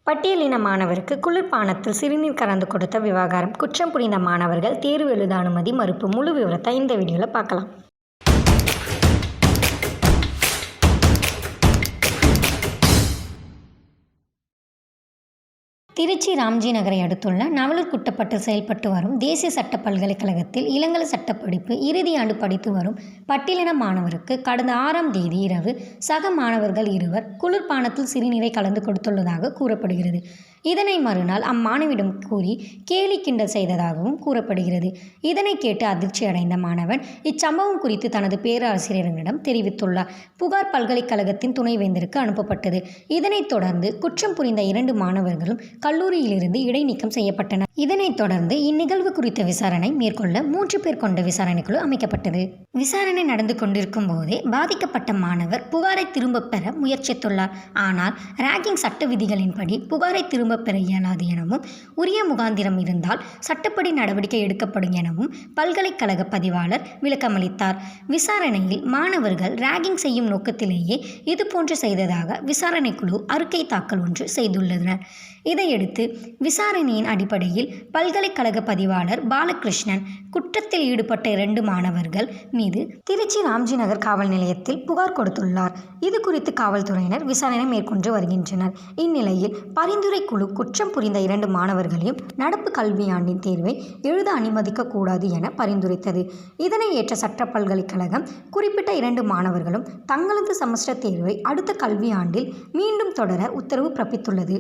பட்டியலின மாணவருக்கு குளிர்பானத்தில் சிறுநீர் கலந்து கொடுத்த விவகாரம். குற்றம் புரிந்த மாணவர்கள் தேர்வு எழுத அனுமதி மறுப்பு. முழு விவரத்தை இந்த வீடியோவில் பார்க்கலாம். திருச்சி ராம்ஜி நகரை அடுத்துள்ள நவலூர் குட்டப்பட்டில் செயல்பட்டு வரும் தேசிய சட்ட பல்கலைக்கழகத்தில் இளங்கலை சட்டப்படிப்பு இறுதி ஆண்டு படித்து வரும் பட்டியலின மாணவருக்கு கடந்த 6ஆம் தேதி இரவு சக மாணவர்கள் இருவர் குளிர்பானத்தில் சிறுநீரை கலந்து கொடுத்துள்ளதாக கூறப்படுகிறது. இதனை மறுநாள் அம்மாணவிடம் கூறி கேலி கிண்டல் செய்ததாகவும் கூறப்படுகிறது. இதனை கேட்டு அதிர்ச்சி அடைந்த மாணவன் இச்சம்பவம் குறித்து தனது பேராசிரியரிடம் தெரிவித்துள்ளார். புகார் பல்கலைக்கழகத்தின் துணைவேந்தருக்கு அனுப்பப்பட்டது. இதனைத் தொடர்ந்து குற்றம் புரிந்த 2 மாணவர்களும் கல்லூரியிலிருந்து இடைநீக்கம் செய்யப்பட்டனர். இதனைத் தொடர்ந்து இந்நிகழ்வு குறித்த விசாரணை மேற்கொள்ள 3 பேர் கொண்ட விசாரணை குழு அமைக்கப்பட்டது. விசாரணை நடந்து கொண்டிருக்கும் போதே பாதிக்கப்பட்ட மாணவர் புகாரை திரும்பப் பெற முயற்சித்துள்ளார். ஆனால் ராகிங் சட்ட விதிகளின்படி புகாரை திரும்ப பெற இயலாது எனவும் உரிய முகாந்திரம் இருந்தால் சட்டப்படி நடவடிக்கை எடுக்கப்படும் எனவும் பல்கலைக்கழக பதிவாளர் விளக்கமளித்தார். விசாரணையில் மாணவர்கள் ராகிங் செய்யும் நோக்கத்திலேயே இதுபோன்று செய்ததாக விசாரணை குழு அறிக்கை தாக்கல் ஒன்று செய்துள்ளனர். இதையடுத்து விசாரணையின் அடிப்படையில் பல்கலைக்கழக பதிவாளர் பாலகிருஷ்ணன் குற்றத்தில் ஈடுபட்ட 2 மாணவர்கள் மீது திருச்சி ராம்ஜி நகர் காவல் நிலையத்தில் புகார் கொடுத்துள்ளார். இது குறித்து காவல்துறையினர் விசாரணை மேற்கொண்டு வருகின்றனர். இந்நிலையில் பரிந்துரை குழு குற்றம் புரிந்த 2 மாணவர்களையும் நடப்பு கல்வியாண்டின் தேர்வை எழுத அனுமதிக்க கூடாது என பரிந்துரைத்தது. இதனை ஏற்ற சட்ட பல்கலைக்கழகம் குறிப்பிட்ட 2 மாணவர்களும் தங்களது செமஸ்டர் தேர்வை அடுத்த கல்வியாண்டில் மீண்டும் தொடர உத்தரவு பிறப்பித்துள்ளது.